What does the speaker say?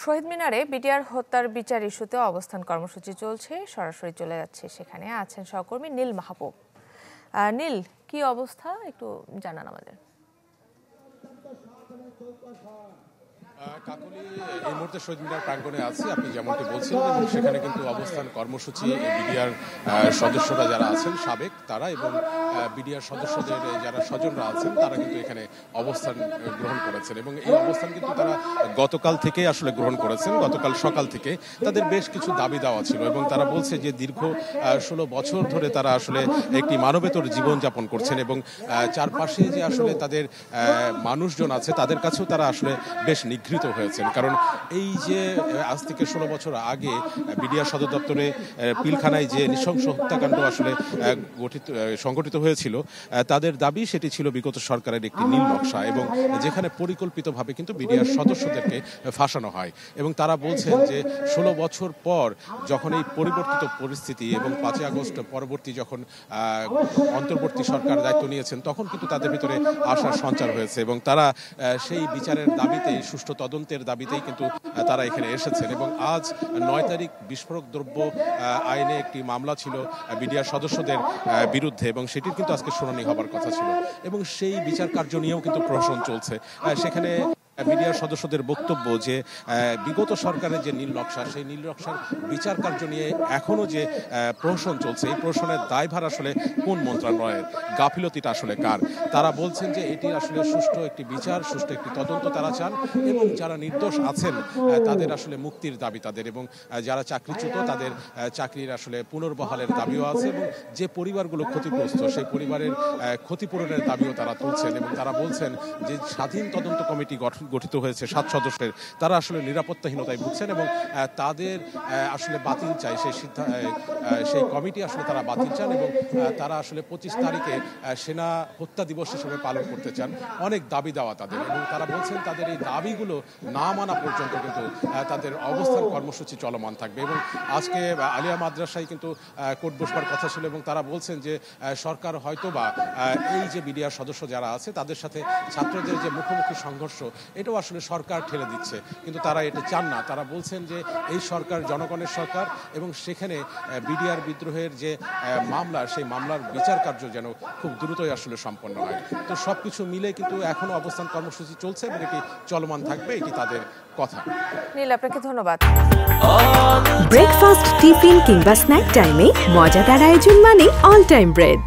শহীদ মিনারে বিডিআর হত্যার বিচার ইস্যুতে অবস্থান কর্মসূচি চলছে। সরাসরি চলে যাচ্ছে, সেখানে আছেন সহকর্মী নীল মাহবুব। নীল, কি অবস্থা একটু জানান আমাদের। কাকলি এই মুহূর্তে শহীদ মিনার প্রাঙ্গণে আছি, আপনি যেমনটি বলছিলেন, এবং সেখানে কিন্তু অবস্থান কর্মসূচি বিডিআর সদস্যরা যারা আছেন সাবেক তারা এবং বিডিআর সদস্যদের যারা স্বজনরা আছেন তারা কিন্তু এখানে অবস্থান গ্রহণ করেছেন এবং এই অবস্থান কিন্তু তারা গতকাল থেকে আসলে গ্রহণ করেছেন। গতকাল সকাল থেকে তাদের বেশ কিছু দাবি দেওয়া ছিল এবং তারা বলছে যে দীর্ঘ 16 বছর ধরে তারা আসলে একটি মানবেতর জীবনযাপন করছেন এবং চারপাশে যে আসলে তাদের মানুষজন আছে তাদের কাছেও তারা আসলে বেশ নিগৃহীত হয়েছেন। কারণ এই যে আজ থেকে 16 বছর আগে বিডিআর সদর দপ্তরে পিলখানায় যে নৃশংস হত্যাকাণ্ড আসলে সংঘটিত হয়েছিল, তাদের দাবি সেটি ছিল বিগত সরকারের একটি নীল নকশা এবং যেখানে পরিকল্পিতভাবে কিন্তু বিডিআর সদস্যদেরকে ফাঁসানো হয়। এবং তারা বলছেন যে 16 বছর পর যখন এই পরিবর্তিত পরিস্থিতি এবং 5ই আগস্ট পরবর্তী যখন অন্তর্বর্তী সরকার দায়িত্ব নিয়েছেন তখন কিন্তু তাদের ভিতরে আশার সঞ্চার হয়েছে এবং তারা সেই বিচারের দাবিতেই, সুষ্ঠু তদন্তের দাবিতেই কিন্তু তারা এখানে এসেছেন। এবং আজ 9 তারিখ বিস্ফোরক দ্রব্য আইনে একটি মামলা ছিল বিডিআর সদস্যদের বিরুদ্ধে এবং সেটির কিন্তু আজকে শুনানি হবার কথা ছিল এবং সেই বিচার কার্য নিয়েও কিন্তু প্রহসন চলছে। সেখানে বিডিআর সদস্যদের বক্তব্য যে বিগত সরকারের যে নীল নকশা, সেই নীল নকশার বিচার কার্য নিয়ে এখনো যে প্রহসন চলছে, এই প্রহসনের দায়ভার আসলে কোন মন্ত্রণালয়ের, গাফিলতিটা আসলে কার। তারা বলছেন যে এটি আসলে সুষ্ঠু একটি বিচার, সুষ্ঠু একটি তদন্ত তারা চান এবং যারা নির্দোষ আছেন তাদের আসলে মুক্তির দাবি তাদের, এবং যারা চাকরিচ্যুত তাদের চাকরির আসলে পুনর্বহালের দাবিও আছে এবং যে পরিবারগুলো ক্ষতিগ্রস্ত সেই পরিবারের ক্ষতিপূরণের দাবিও তারা তুলছেন। এবং তারা বলছেন যে স্বাধীন তদন্ত কমিটি গঠিত হয়েছে 7 সদস্যের, তারা আসলে নিরাপত্তাহীনতায় ভুগছেন এবং তাদের আসলে বাতিল চাই, সেই কমিটি আসলে তারা বাতিল চান এবং তারা আসলে 25 তারিখে সেনা হত্যা দিবস হিসেবে পালন করতে চান। অনেক দাবি দেওয়া তাদের এবং তারা বলছেন তাদের এই দাবিগুলো না মানা পর্যন্ত কিন্তু তাদের অবস্থান কর্মসূচি চলমান থাকবে। এবং আজকে আলিয়া মাদ্রাসায় কিন্তু কোর্ট বসবার কথা ছিল এবং তারা বলছেন যে সরকার হয়তোবা এই যে বিডিআর সদস্য যারা আছে তাদের সাথে ছাত্রদের যে মুখোমুখি সংঘর্ষ, এটাও আসলে সরকার ঠেলে দিচ্ছে, কিন্তু তারা এটা চান না। তারা বলছেন যে এই সরকার জনগণের সরকার এবং সেখানে বিডিআর বিদ্রোহের যে মামলা, সেই মামলার বিচার কার্য যেন খুব দ্রুতই আসলে সম্পন্ন হয়। তো সবকিছু মিলে কিন্তু এখনো অবস্থান কর্মসূচি চলছে এবং এটি চলমান থাকবে, এটি তাদের কথা। নীল, আপনাকে ধন্যবাদ। ব্রেকফাস্ট, টিফিন কিংবা স্ন্যাক টাইমে মজাদার আয়োজন মানে অল টাইম ব্রেড।